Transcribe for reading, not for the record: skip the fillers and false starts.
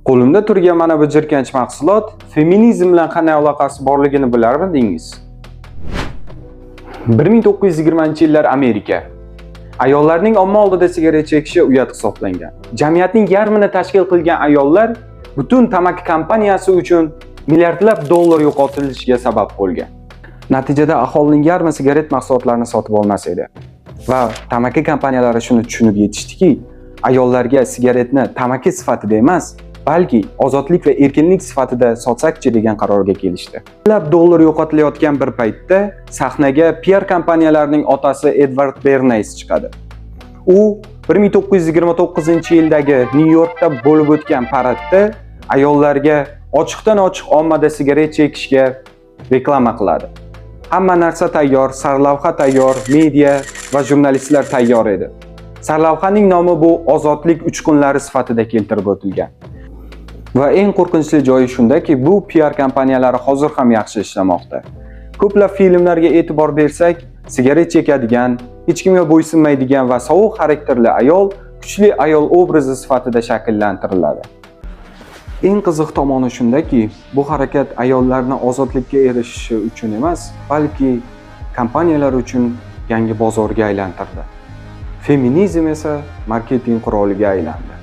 Qo'limda turgan mana bu jirkanch mahsulot feminizm bilan qanday aloqasi borligini bilarmidingiz? 1920-yillar Amerika. Ayollarning omma oldida sigaret chekishi uyat hisoblangan. Jamiyatning yarmini tashkil qilgan ayollar butun tamaki kompaniyasi uchun milliardlab dollar yo'qotilishiga sabab bo'lgan. Natijada aholining yarmi sigaret mahsulotlarini sotib olmas edi. Va tamaki kompaniyalari shuni tushunib yetishdiki, ayollarga sigaretni tamaki sifatida emas, balki ozodlik va erkinlik sifatida sotsak-chi degan qarorga kelishdi. Ko'plab dollar yo'qotilayotgan bir paytda sahnaga PR kompaniyalarining otasi Edward Bernays chiqadi. U 1929-yildagi Nyu-Yorkda bo'lib o'tgan paradda ayollarga ochiqdan ochiq ommada sigaret chekishga reklama qiladi. Hamma narsa tayyor, sarlavha tayyor, media va jurnalistlar tayyor edi. Sarlavhaning nomi bu ozodlik uchqunlari sifatida keltirib o'tilgan. Va eng qo'rqinchli joyi shundaki, bu PR kompaniyalari hozir ham yaxshi ishlamoqda. Ko'plab filmlarga e'tibor bersak, sigaret chekadigan, hech kimga bo'ysunmaydigan va sovuq xarakterli ayol kuchli ayol obrazi sifatida shakllantiriladi. Eng qiziq tomoni shundaki, bu harakat ayollarni ozodlikka erishishi uchun emas, balki kompaniyalar uchun yangi bozorga aylantirdi. Feminizm esa marketing quroliga aylandi.